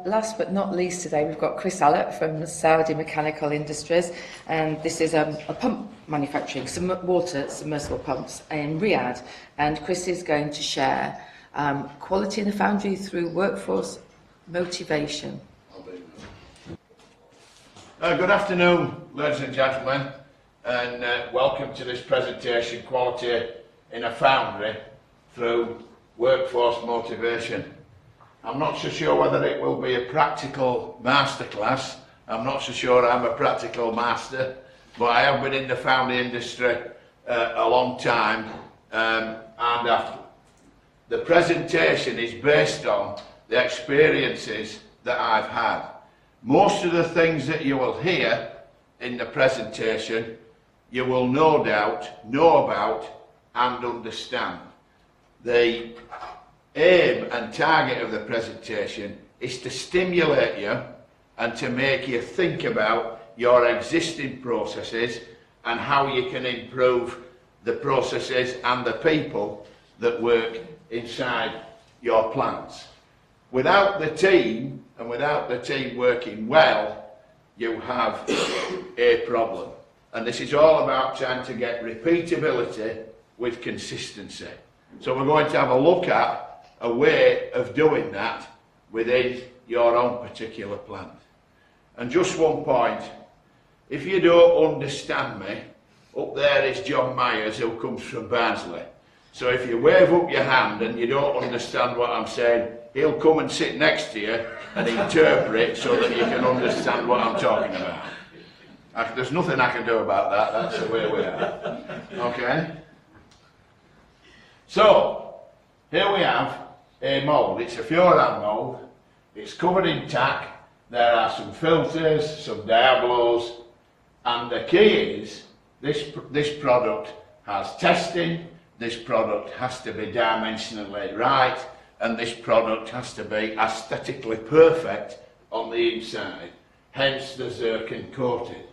Last but not least today, we've got Chris Allott from Saudi Mechanical Industries, and this is a pump manufacturing, some water submersible pumps in Riyadh. And Chris is going to share quality in the Foundry through workforce motivation. Good afternoon, ladies and gentlemen, and welcome to this presentation, Quality in a Foundry through Workforce Motivation. I'm not so sure whether it will be a practical masterclass. I'm not so sure I'm a practical master, but I have been in the foundry industry a long time, and the presentation is based on the experiences that I've had. Most of the things that you will hear in the presentation, you will no doubt know about and understand. The aim and target of the presentation is to stimulate you and to make you think about your existing processes and how you can improve the processes and the people that work inside your plants. Without the team, and without the team working well, you have a problem. And this is all about trying to get repeatability with consistency. So we're going to have a look at a way of doing that within your own particular plant. And just one point, if you don't understand me, up there is John Myers, who comes from Barnsley. So if you wave up your hand and you don't understand what I'm saying, he'll come and sit next to you and interpret so that you can understand what I'm talking about. There's nothing I can do about that, that's the way we are. Okay? So, here we have a mould. It's a Fioran mould. It's covered in tack. There are some filters, some diablos, and the key is this product has testing, this product has to be dimensionally right, and this product has to be aesthetically perfect on the inside, hence the zircon coating.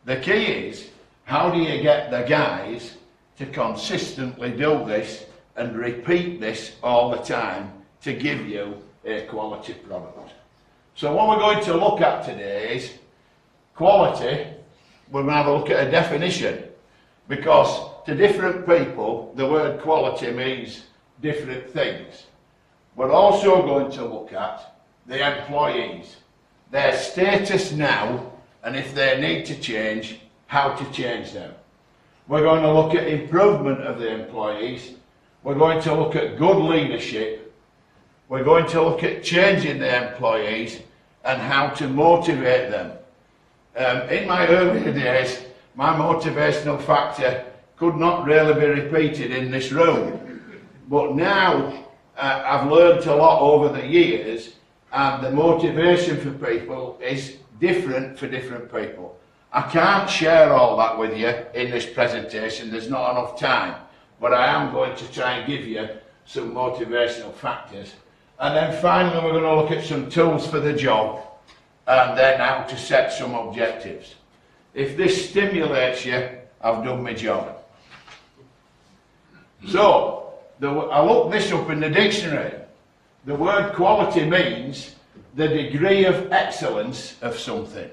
The key is, how do you get the guys to consistently do this and repeat this all the time to give you a quality product? So what we're going to look at today is quality. We're going to have a look at a definition, because to different people the word quality means different things. We're also going to look at the employees, their status now, and if they need to change, how to change them. We're going to look at improvement of the employees. We're going to look at good leadership. We're going to look at changing the employees and how to motivate them. In my earlier days, my motivational factor could not really be repeated in this room. But now I've learned a lot over the years, and the motivation for people is different for different people. I can't share all that with you in this presentation, there's not enough time. But I am going to try and give you some motivational factors. And then finally we're going to look at some tools for the job, and then how to set some objectives. If this stimulates you, I've done my job. So, I looked this up in the dictionary. The word quality means the degree of excellence of something.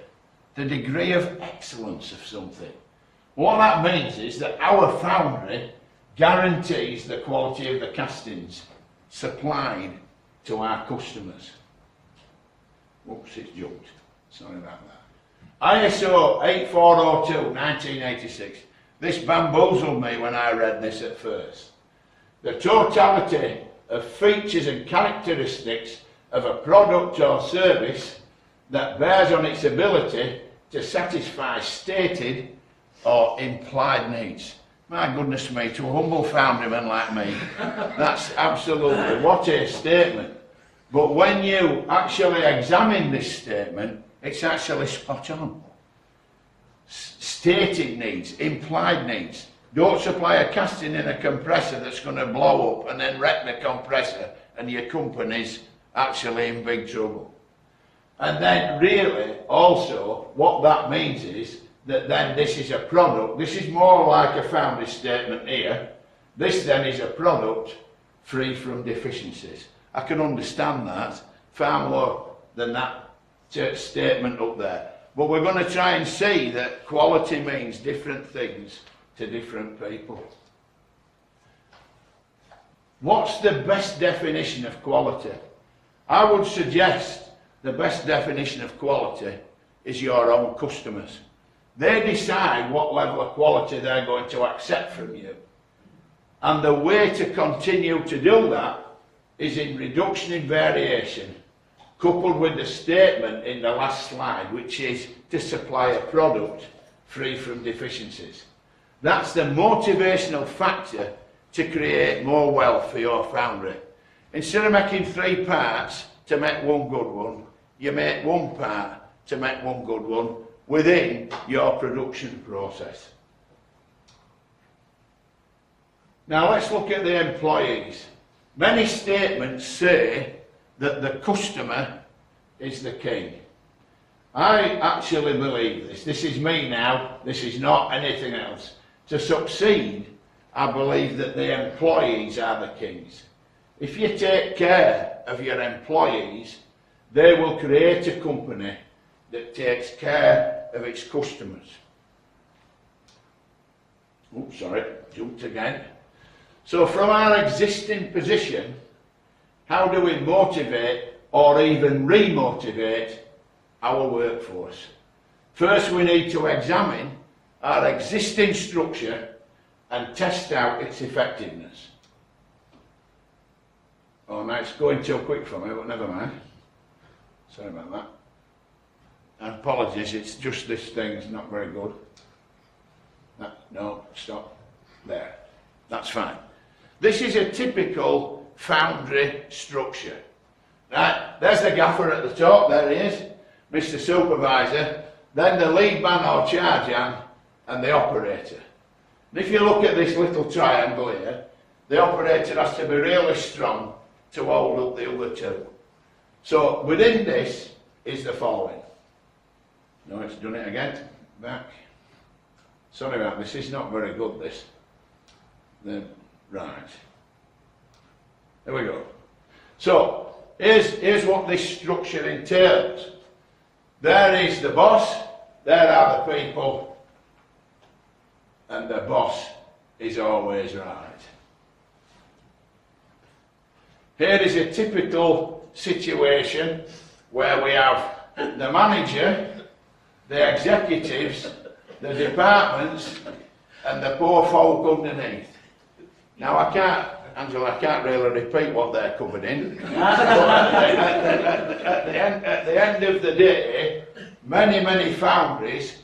The degree of excellence of something. What that means is that our foundry guarantees the quality of the castings supplied to our customers. Oops, it's jumped. Sorry about that. ISO 8402 1986. This bamboozled me when I read this at first. The totality of features and characteristics of a product or service that bears on its ability to satisfy stated or implied needs. My goodness me, to a humble foundryman like me, that's absolutely, what a statement. But when you actually examine this statement, it's actually spot on. Stated needs, implied needs. Don't supply a casting in a compressor that's going to blow up and then wreck the compressor and your company's actually in big trouble. And then really also what that means is that then this is a product, this is more like a foundry statement here, this then is a product free from deficiencies. I can understand that. Far more than that statement up there. But we're going to try and see that quality means different things to different people. What's the best definition of quality? I would suggest the best definition of quality is your own customers. They decide what level of quality they're going to accept from you. And the way to continue to do that is in reduction in variation, coupled with the statement in the last slide, which is to supply a product free from deficiencies. That's the motivational factor to create more wealth for your foundry. Instead of making 3 parts to make one good one, you make 1 part to make one good one within your production process. Now let's look at the employees. Many statements say that the customer is the king. I actually believe this. This is me now. This is not anything else. To succeed, I believe that the employees are the kings. If you take care of your employees, they will create a company that takes care of its customers. Oops, sorry, jumped again. So from our existing position, how do we motivate or even remotivate our workforce? First, we need to examine our existing structure and test out its effectiveness. Oh, now it's going too quick for me, but never mind. Sorry about that. And apologies, it's just this thing's not very good. No, stop. There. That's fine. This is a typical foundry structure. Right, there's the gaffer at the top, there he is, Mr. Supervisor, then the lead man or charge hand, and the operator. And if you look at this little triangle here, the operator has to be really strong to hold up the other 2. So within this is the following. No, it's done it again. Back. Sorry about this, it's not very good, this. Right. There we go. So, here's what this structure entails. There is the boss, there are the people, and the boss is always right. Here is a typical situation where we have the manager, the executives, the departments, and the poor folk underneath. Now Angela, I can't really repeat what they're covered in. But at the end of the day, many foundries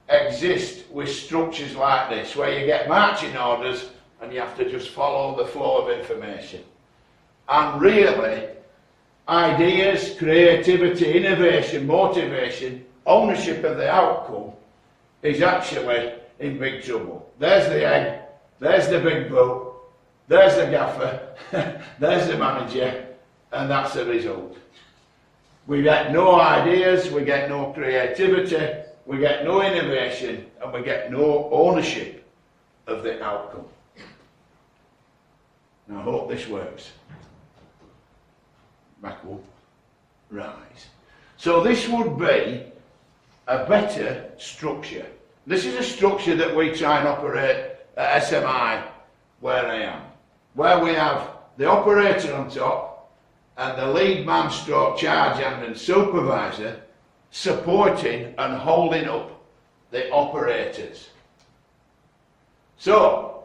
exist with structures like this, where you get marching orders and you have to just follow the flow of information. And really, ideas, creativity, innovation, motivation, ownership of the outcome is actually in big trouble. There's the egg, there's the big boot, there's the gaffer, there's the manager, and that's the result. We get no ideas, we get no creativity, we get no innovation, and we get no ownership of the outcome. Now I hope this works. Back up, rise. So this would be a better structure. This is a structure that we try and operate at SMI, where I am, where we have the operator on top and the lead man stroke charge hand and supervisor supporting and holding up the operators. So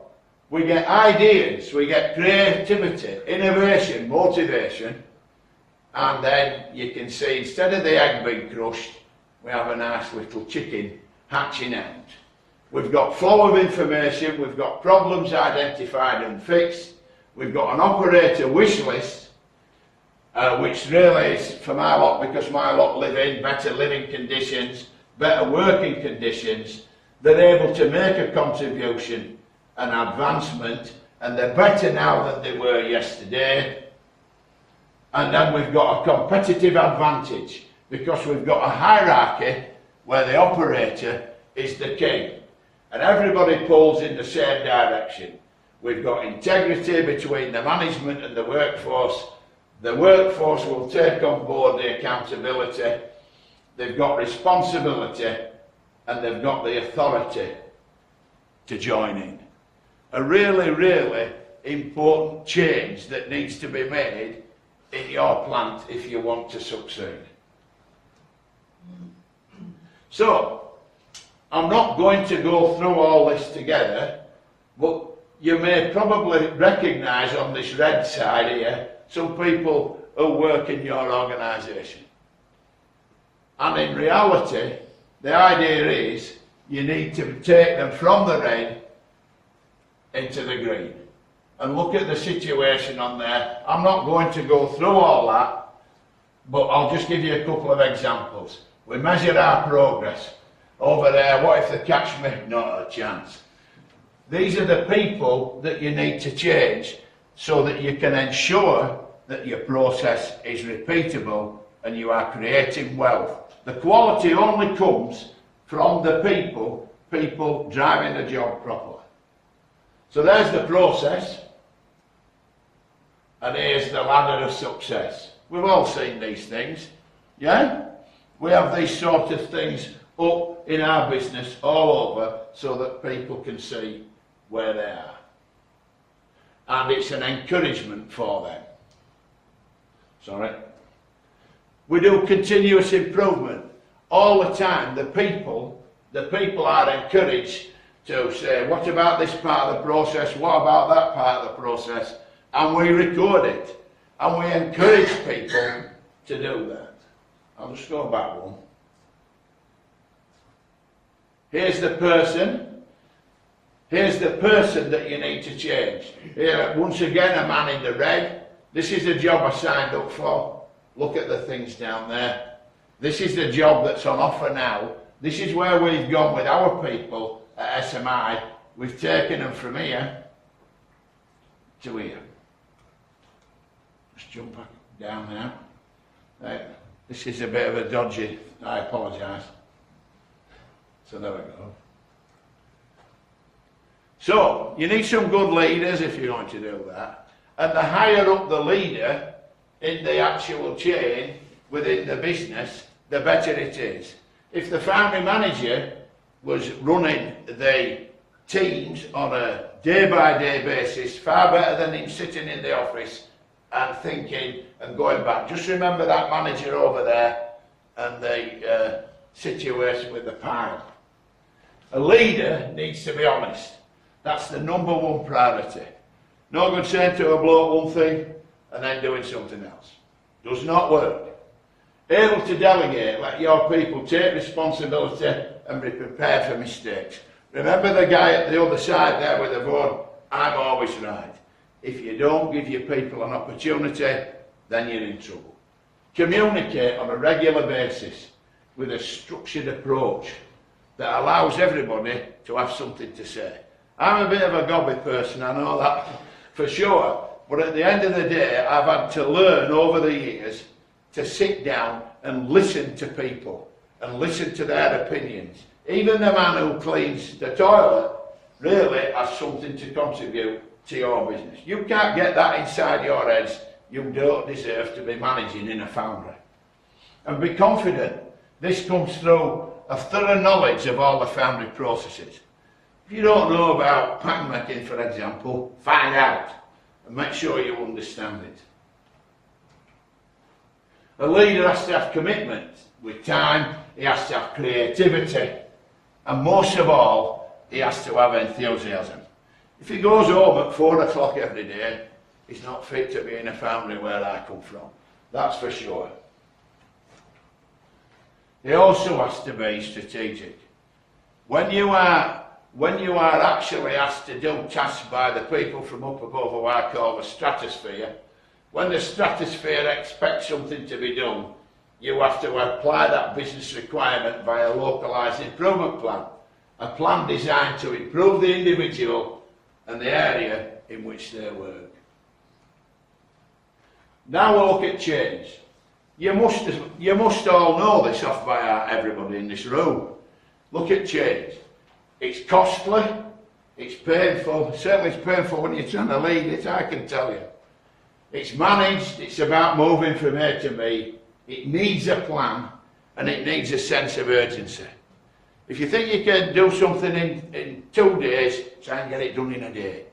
we get ideas, we get creativity, innovation, motivation, and then you can see instead of the egg being crushed, we have a nice little chicken hatching out. We've got flow of information, we've got problems identified and fixed, we've got an operator wish list, which really is for my lot, because my lot live in better living conditions, better working conditions. They're able to make a contribution, an advancement, and they're better now than they were yesterday. And then we've got a competitive advantage, because we've got a hierarchy where the operator is the king. And everybody pulls in the same direction. We've got integrity between the management and the workforce, The workforce will take on board the accountability, they've got responsibility, and they've got the authority to join in. A really, really important change that needs to be made in your plant if you want to succeed. So, I'm not going to go through all this together, but you may probably recognise on this red side here some people who work in your organisation. And in reality, the idea is you need to take them from the red into the green. And look at the situation on there. I'm not going to go through all that, but I'll just give you a couple of examples. We measure our progress. Over there, what if they catch me? Not a chance. These are the people that you need to change so that you can ensure that your process is repeatable and you are creating wealth. The quality only comes from the people driving the job properly. So there's the process, and here's the ladder of success. We've all seen these things, yeah? We have these sort of things up in our business all over so that people can see where they are. And it's an encouragement for them. Sorry. We do continuous improvement. All the time, the people are encouraged to say, what about this part of the process? What about that part of the process? And we record it. And we encourage people to do that. I'll just go back one. Here's the person. Here's the person that you need to change. Here, once again, a man in the red. This is the job I signed up for. Look at the things down there. This is the job that's on offer now. This is where we've gone with our people at SMI. We've taken them from here to here. Just jump back down now. Right. This is a bit of a dodgy, I apologise. So there we go. So, you need some good leaders if you're going to do that. And the higher up the leader in the actual chain within the business, the better it is. If the foundry manager was running the teams on a day-by-day basis, far better than him sitting in the office and thinking and going back. Just remember that manager over there and the situation with the pile. A leader needs to be honest. That's the number one priority. No good saying to a bloke one thing and then doing something else. Does not work. Able to delegate, let your people take responsibility and be prepared for mistakes. Remember the guy at the other side there with the board, I'm always right. If you don't give your people an opportunity, then you're in trouble. Communicate on a regular basis with a structured approach that allows everybody to have something to say. I'm a bit of a gobby person, I know that for sure, but at the end of the day, I've had to learn over the years to sit down and listen to people and listen to their opinions. Even the man who cleans the toilet really has something to contribute to your business. You can't get that inside your heads. You don't deserve to be managing in a foundry. And be confident. This comes through a thorough knowledge of all the foundry processes. If you don't know about pattern making, for example, find out and make sure you understand it. A leader has to have commitment with time, he has to have creativity, and most of all, he has to have enthusiasm. If he goes home at 4 o'clock every day, he's not fit to be in a family where I come from. That's for sure. He also has to be strategic. When you are actually asked to do tasks by the people from up above, what I call the stratosphere, when the stratosphere expects something to be done, you have to apply that business requirement via a localised improvement plan. A plan designed to improve the individual and the area in which they work. Now we'll look at change. You must all know this off by heart, everybody in this room. Look at change. It's costly, it's painful, certainly it's painful when you're trying to lead it, I can tell you. It's managed, it's about moving from A to B. It needs a plan and it needs a sense of urgency. If you think you can do something in 2 days, try and get it done in a day.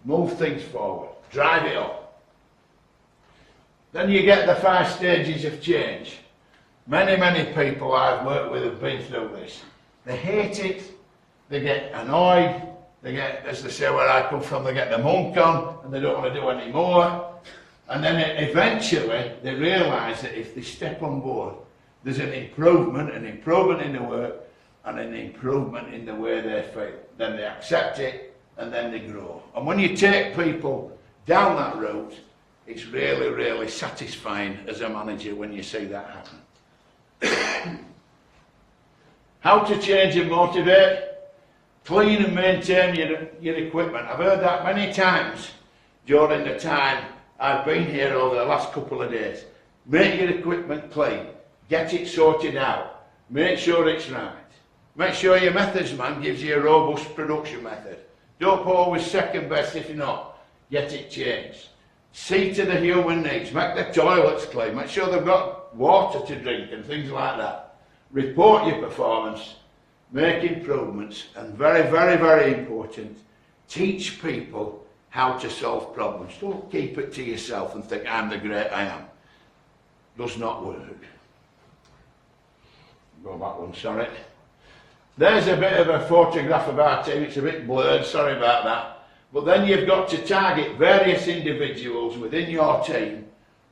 Move things forward, drive it up. Then you get the 5 stages of change. Many people I've worked with have been through this. They hate it, they get annoyed, they get, as they say where I come from, they get the monk on and they don't want to do any more. And then eventually they realise that if they step on board, there's an improvement in the work and an improvement in the way they feel. Then they accept it and then they grow. And when you take people down that route, it's really satisfying as a manager when you see that happen. How to change and motivate? Clean and maintain your equipment. I've heard that many times during the time I've been here over the last couple of days. Make your equipment clean. Get it sorted out. Make sure it's right. Make sure your methods man gives you a robust production method. Don't put always second best if you're not. Get it changed. See to the human needs. Make the toilets clean. Make sure they've got water to drink and things like that. Report your performance. Make improvements. And very important, teach people how to solve problems. Don't keep it to yourself and think, I'm the great I am. Does not work. Go back one, sorry. There's a bit of a photograph of our team. It's a bit blurred, sorry about that. But then you've got to target various individuals within your team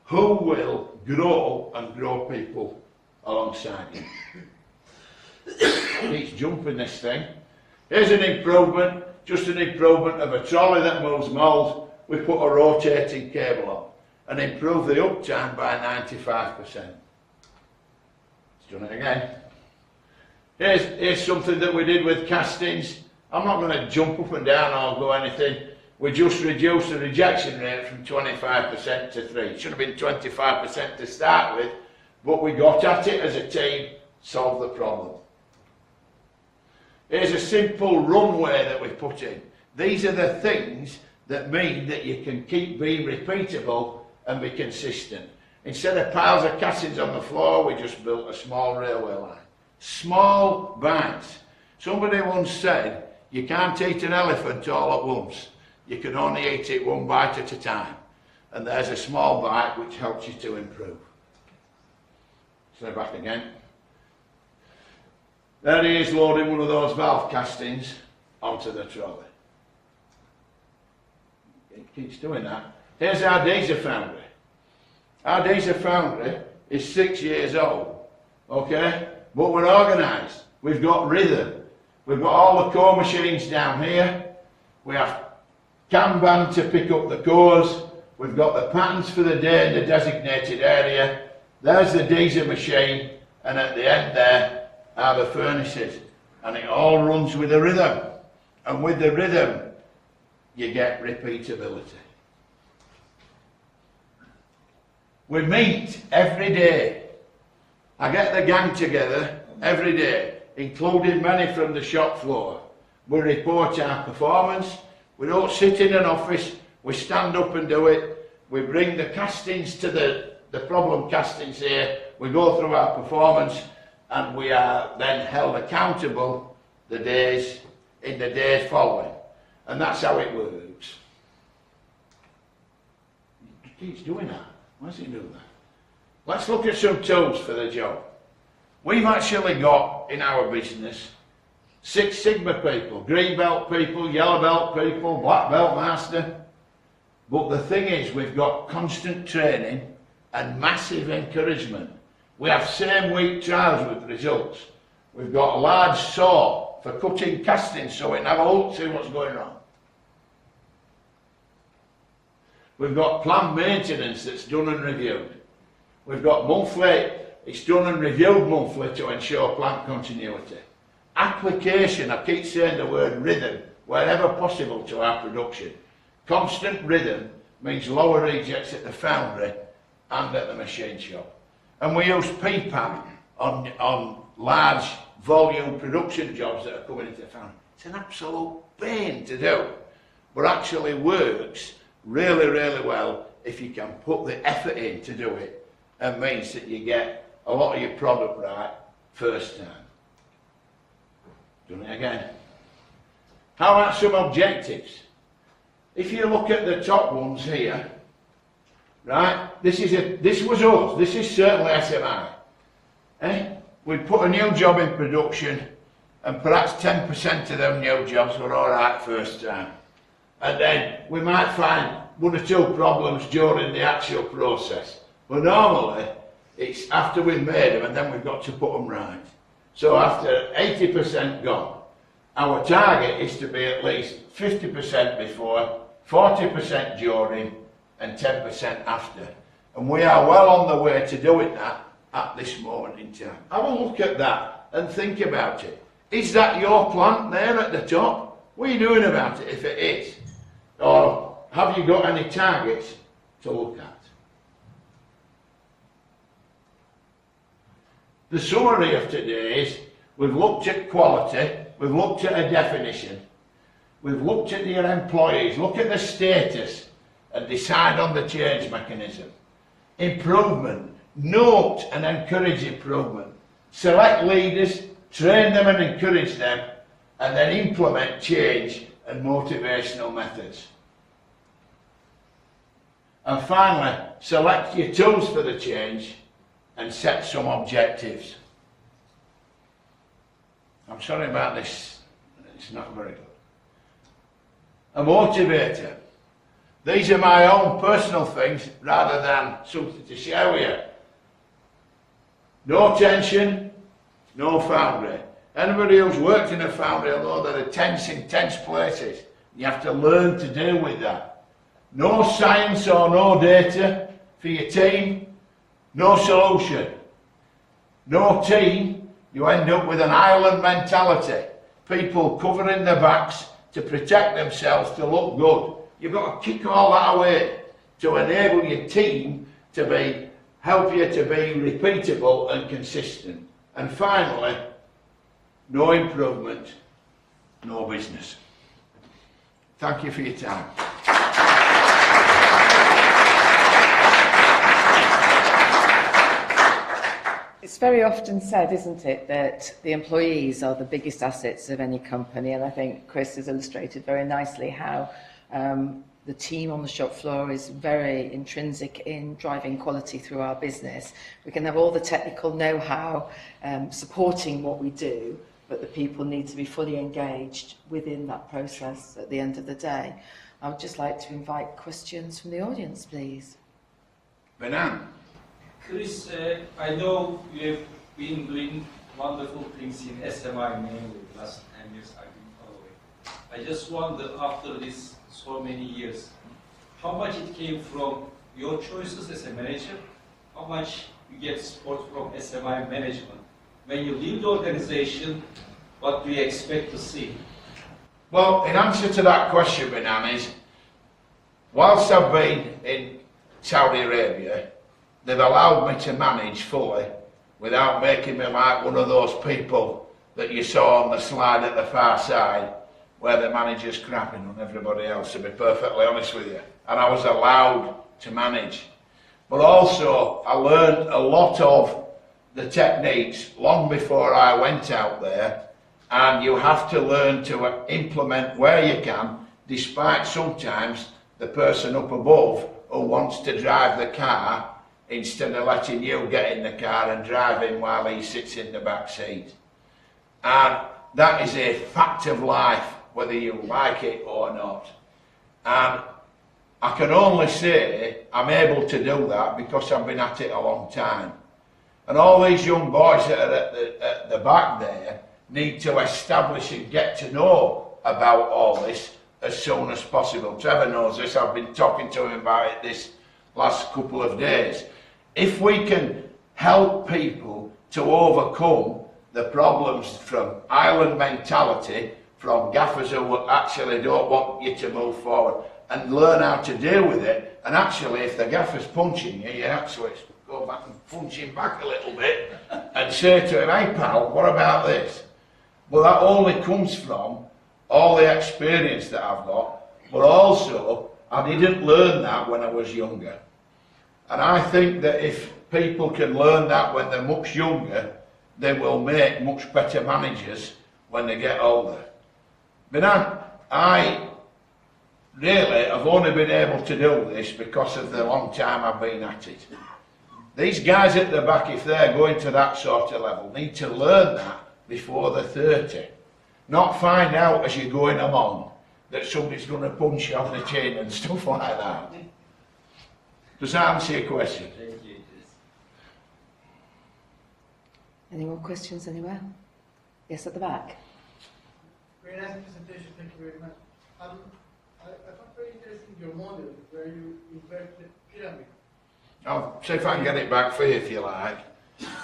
who will grow and grow people alongside you. Keeps jumping this thing. Here's an improvement. Just an improvement of a trolley that moves mould. We put a rotating cable on and improve the uptime by 95%. Let's do it again. Here's something that we did with castings. I'm not going to jump up and down or go anything. We just reduced the rejection rate from 25% to 3. It should have been 25% to start with, but we got at it as a team, solved the problem. Here's a simple runway that we've put in. These are the things that mean that you can keep being repeatable and be consistent. Instead of piles of castings on the floor, we just built a small railway line. Small bites. Somebody once said, you can't eat an elephant all at once. You can only eat it one bite at a time. And there's a small bite which helps you to improve. So back again. There he is loading one of those valve castings onto the trolley. It keeps doing that. Here's our diesel foundry. Our diesel foundry is 6 years old, okay? But we're organised. We've got rhythm. We've got all the core machines down here. We have Kanban to pick up the cores. We've got the patterns for the day in the designated area. There's the diesel machine, and at the end there are the furnaces, and it all runs with a rhythm, and with the rhythm you get repeatability. We meet every day. I get the gang together every day, including many from the shop floor. We report our performance. We don't sit in an office, we stand up and do it. We bring the castings to the problem castings here, we go through our performance, and we are then held accountable in the days following. And that's how it works. He keeps doing that. Why does he do that? Let's look at some tools for the job. We've actually got in our business 6 Sigma people, green belt people, yellow belt people, black belt master. But the thing is, we've got constant training and massive encouragement. We have same week trials with results. We've got a large saw for cutting castings so we can have a look, see what's going on. We've got planned maintenance that's done and reviewed. We've got monthly, it's done and reviewed monthly to ensure plant continuity. Application, I keep saying the word rhythm, wherever possible to our production. Constant rhythm means lower rejects at the foundry and at the machine shop. And we use PPAP on large volume production jobs that are coming into the foundry. It's an absolute pain to do, but actually works really well if you can put the effort in to do it, and means that you get a lot of your product right first time. Done it again. How about some objectives? If you look at the top ones here, right, this was us, this is certainly SMI. We put a new job in production, and perhaps 10% of them new jobs were alright first time. And then we might find one or two problems during the actual process. But normally, it's after we've made them and then we've got to put them right. So after 80% gone, our target is to be at least 50% before, 40% during, and 10% after. And we are well on the way to doing that at this moment in time. Have a look at that and think about it. Is that your plant there at the top? What are you doing about it if it is? Or have you got any targets to look at? The summary of today is we've looked at quality, we've looked at a definition, we've looked at your employees, look at the status and decide on the change mechanism. Improvement, note and encourage improvement. Select leaders, train them and encourage them, and then implement change and motivational methods. And finally, select your tools for the change and set some objectives. I'm sorry about this, it's not very good. A motivator. These are my own personal things rather than something to share with you. No tension, no Foundry. Anybody who's worked in a Foundry will know there are tense in tense places. You have to learn to deal with that. No science or no data for your team, no solution. No team, you end up with an island mentality. People covering their backs to protect themselves to look good. You've got to kick all that away to enable your team to help you to be repeatable and consistent. And finally, no improvement, no business. Thank you for your time. It's very often said, isn't it, that the employees are the biggest assets of any company, and I think Chris has illustrated very nicely how the team on the shop floor is very intrinsic in driving quality through our business. We can have all the technical know-how supporting what we do, but the people need to be fully engaged within that process at the end of the day. I would just like to invite questions from the audience, please. Benan. Chris, I know you have been doing wonderful things in SMI mainly the last 10 years I've been following. I just wonder, after this so many years, how much it came from your choices as a manager, how much you get support from SMI management. When you leave the organization, what do you expect to see? Well, in answer to that question, Benan, is whilst I've been in Saudi Arabia, they've allowed me to manage fully without making me like one of those people that you saw on the slide at the far side where the manager's crapping on everybody else, to be perfectly honest with you. And I was allowed to manage. But also, I learned a lot of the techniques long before I went out there, and you have to learn to implement where you can, despite sometimes the person up above who wants to drive the car instead of letting you get in the car and drive him while he sits in the back seat. And that is a fact of life, whether you like it or not. And I can only say I'm able to do that because I've been at it a long time. And all these young boys that are at the back there need to establish and get to know about all this as soon as possible. Trevor knows this, I've been talking to him about it this last couple of days. If we can help people to overcome the problems from island mentality, from gaffers who actually don't want you to move forward, and learn how to deal with it, and actually if the gaffer's punching you, you actually go back and punch him back a little bit and say to him, hey pal, what about this? Well, that only comes from all the experience that I've got, but also I didn't learn that when I was younger. And I think that if people can learn that when they're much younger, they will make much better managers when they get older. But I really have only been able to do this because of the long time I've been at it. These guys at the back, if they're going to that sort of level, need to learn that before they're 30. Not find out as you're going along that somebody's going to punch you on the chin and stuff like that. Does that answer your question? Thank you. Any more questions anywhere? Yes, at the back. Very nice presentation, thank you very much. I found very interesting your model where you invert the pyramid. I'll see if I can get it back for you if you like.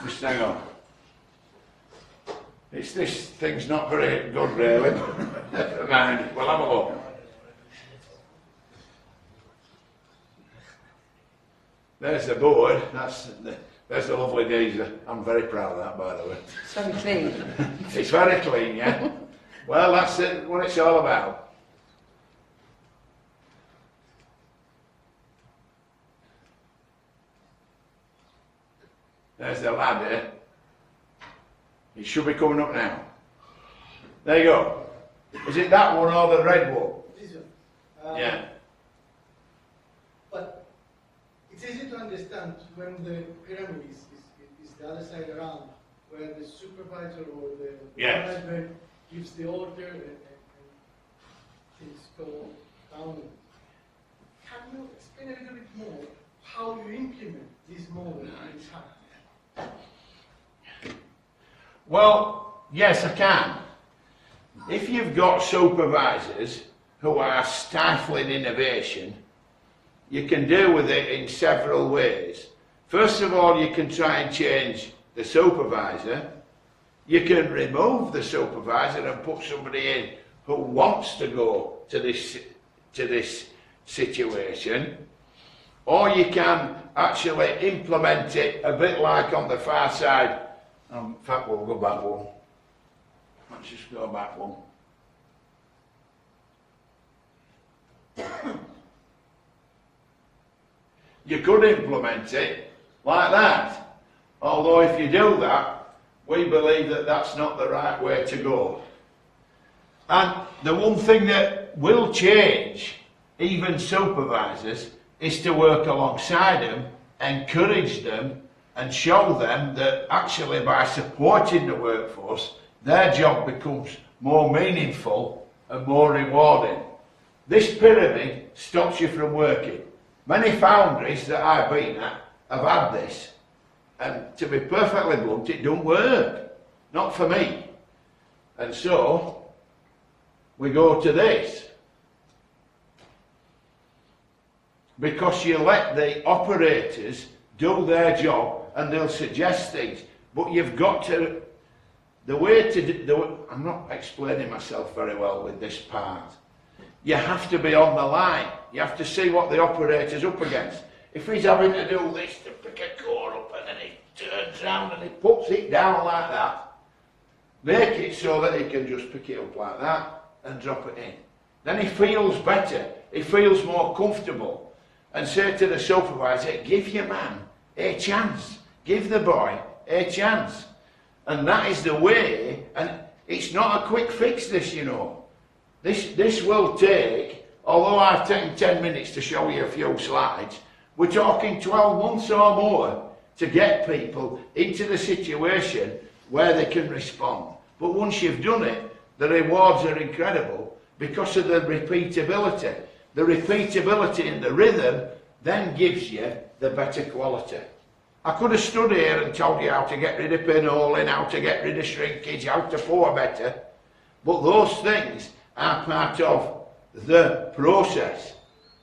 Just hang on. This thing's not very good really. Never mind, we'll have a look. There's the board, there's the lovely geezer. I'm very proud of that, by the way. It's very clean. It's very clean, yeah? Well, that's it, what it's all about. There's the ladder. It should be coming up now. There you go. Is it that one or the red one? This one. Yeah. But it's easy to understand when the pyramid is the other side around, where the supervisor or the Yes. management gives the order and things go down. Can you explain a little bit more how you implement this model in practice? Well, yes, I can. If you've got supervisors who are stifling innovation, you can deal with it in several ways. First of all, you can try and change the supervisor. You can remove the supervisor and put somebody in who wants to go to this situation. Or you can actually implement it a bit like on the far side. In fact, we'll go back one. Let's just go back one. You could implement it like that. Although if you do that, we believe that that's not the right way to go. And the one thing that will change even supervisors is to work alongside them, encourage them, and show them that actually by supporting the workforce, their job becomes more meaningful and more rewarding. This pyramid stops you from working. Many foundries that I've been at have had this. And to be perfectly blunt, it don't work. Not for me. And so, we go to this. Because you let the operators do their job and they'll suggest things. But you've got to, the way to do it, I'm not explaining myself very well with this part. You have to be on the line. You have to see what the operator's up against. If he's having to do this to pick a core up and then he turns round and he puts it down like that, make it so that he can just pick it up like that and drop it in. Then he feels better. He feels more comfortable. And say to the supervisor, give your man a chance. Give the boy a chance. And that is the way, and it's not a quick fix this, you know. This will take, although I've taken 10 minutes to show you a few slides, we're talking 12 months or more to get people into the situation where they can respond. But once you've done it, the rewards are incredible because of the repeatability. The repeatability and the rhythm then gives you the better quality. I could have stood here and told you how to get rid of pinholing, how to get rid of shrinkage, how to pour better, but those things are part of the process.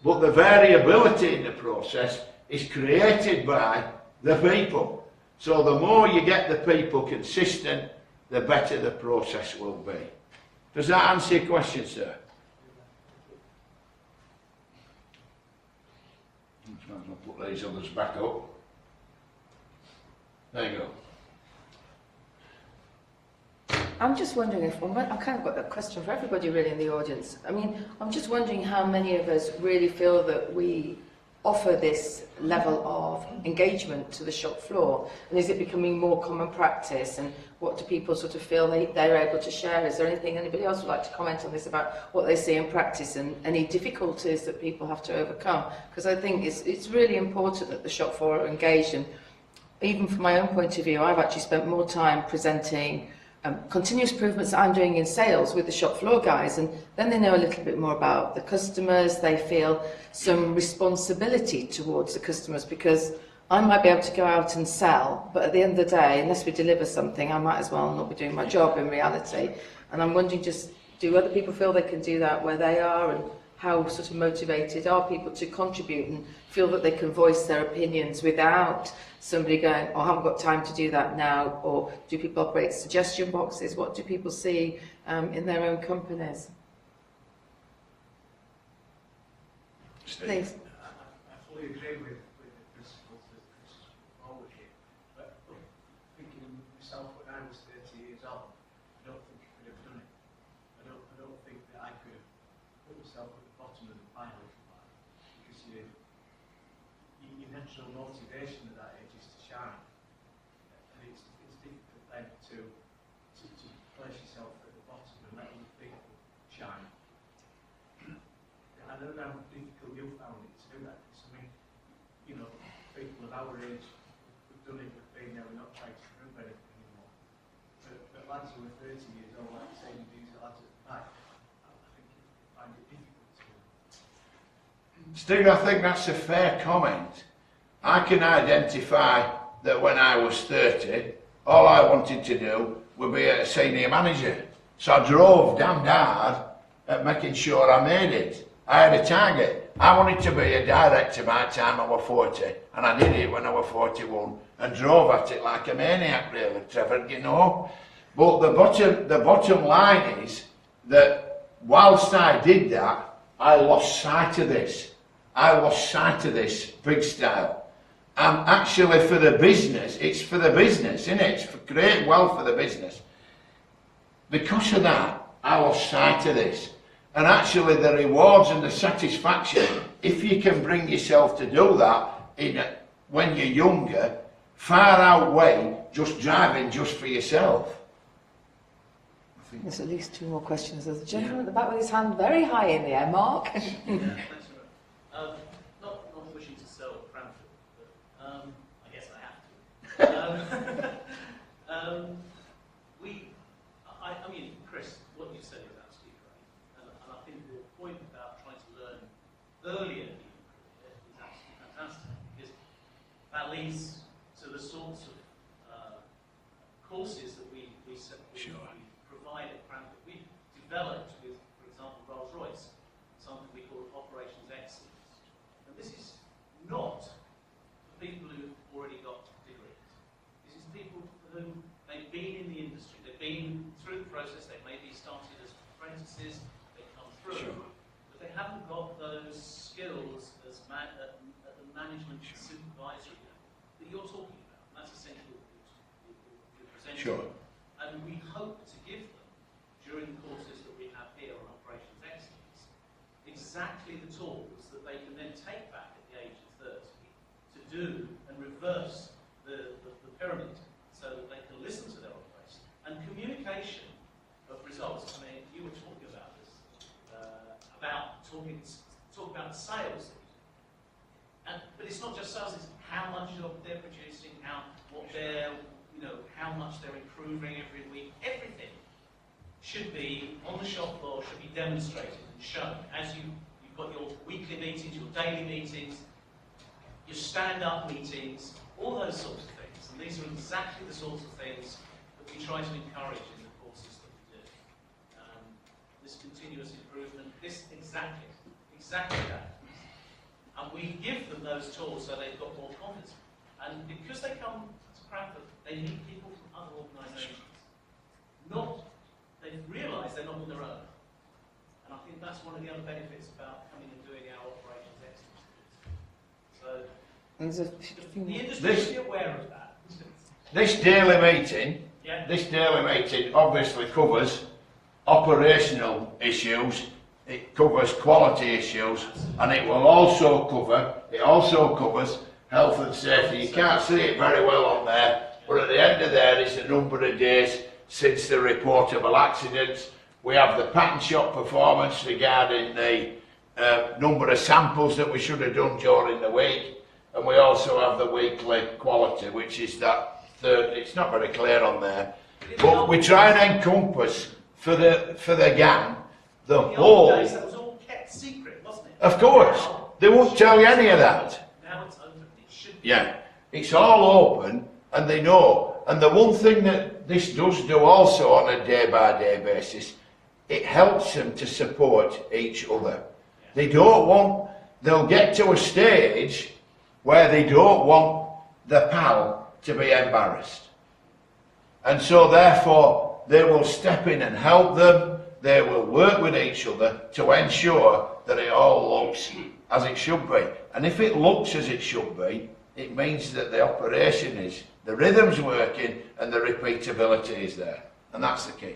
But the variability in the process is created by the people. So the more you get the people consistent, the better the process will be. Does that answer your question, sir? I'll put these others back up. There you go. I'm just wondering if, I kind of got a question for everybody really in the audience. I mean, I'm just wondering how many of us really feel that we offer this level of engagement to the shop floor, and is it becoming more common practice, and what do people sort of feel they're able to share? Is there anything anybody else would like to comment on this about what they see in practice and any difficulties that people have to overcome? Because I think it's really important that the shop floor are engaged, and even from my own point of view, I've actually spent more time presenting continuous improvements that I'm doing in sales with the shop floor guys, and then they know a little bit more about the customers. They feel some responsibility towards the customers, because I might be able to go out and sell, but at the end of the day, unless we deliver something, I might as well not be doing my job in reality. And I'm wondering, just do other people feel they can do that where they are, and how sort of motivated are people to contribute and feel that they can voice their opinions without somebody going, oh, I haven't got time to do that now? Or do people operate suggestion boxes? What do people see in their own companies? Please. I fully agree with the principles that Chris has put forward here. But thinking myself when I was 30 years old, I don't think I could have done it. I don't think that I could have put myself at the bottom of the pile, if you like, because your natural motivation at that age is to shine, and it's difficult then to place yourself at the bottom and let other people shine. I don't know how difficult you found it to do that, because I mean, you know, people of our age who've done it, we've been there, we're not trying to prove anything anymore. But lads who are 30 years old, like saying these lads at the back, I think you find it difficult to. Steve, I think that's a fair comment. I can identify that when I was 30, all I wanted to do would be a senior manager. So I drove damn hard at making sure I made it. I had a target. I wanted to be a director by the time I was 40, and I did it when I was 41, and drove at it like a maniac, really, Trevor, you know. But the bottom line is that whilst I did that, I lost sight of this. I lost sight of this big style. And actually for the business, it's for the business, isn't it? It's for creating wealth for the business. Because of that, I lost sight of this. And actually the rewards and the satisfaction, if you can bring yourself to do that when you're younger, far outweigh just driving just for yourself. There's at least two more questions. There's a gentleman at the back with his hand very high in the air. Mark. Yeah, thanks very much. Not wishing to sell Cranfield, but I guess I have to. I mean, Chris, what you said is absolutely right. And I think your point about trying to learn earlier in your career is absolutely fantastic, because that leads to the sorts of courses that we provide at Cranfield. We've developed with, for example, Rolls-Royce, something we call Operations Excellence. And this is not for people who've already got degrees. This is people for whom they've been in the industry, they've been through the process, they maybe started as apprentices, they come through, but they haven't got those skills as at the management and supervisory level that you're talking about. And that's essentially what you're presenting. Sure. And we hope to give them, during the courses that we have here on Operations Excellence, exactly the tools that they can then take back at the age of 30 to do and reverse the pyramid, so that they can listen to their operations. And communication of results, I mean, you were talking about this, talk about sales. But it's not just sales, it's how much they're producing, how much they're improving every week. Everything should be on the shop floor, should be demonstrated and shown. As you've got your weekly meetings, your daily meetings, your stand-up meetings, all those sorts of things. And these are exactly the sorts of things that we try to encourage in the courses that we do. This continuous improvement, this exactly that. And we give them those tools so they've got more confidence. And because they come to Cranfield, they meet people from other organisations. They've realised they're not on their own. And I think that's one of the other benefits about coming and doing our Operations Excellence. So the industry should be aware of that. This daily meeting Yeah. This daily meeting obviously covers operational issues, it covers quality issues, and it also covers health and safety. You can't see it very well on there, but at the end of there is a number of days since the reportable accidents. We have the pattern shop performance regarding the number of samples that we should have done during the week, and we also have the weekly quality, which is that third. It's not very clear on there, but we try and encompass for the gang the In the whole. old days, that was all kept secret, wasn't it? Of course, Now, they won't tell you any of that. Now it's open. It should be. Yeah, it's all open, and they know. And the one thing that this does do also on a day-by-day basis, it helps them to support each other. They don't want, they'll get to a stage where they don't want the pal to be embarrassed. And so therefore, they will step in and help them. They will work with each other to ensure that it all looks as it should be. And if it looks as it should be, it means that the operation is, the rhythm's working and the repeatability is there. And that's the key.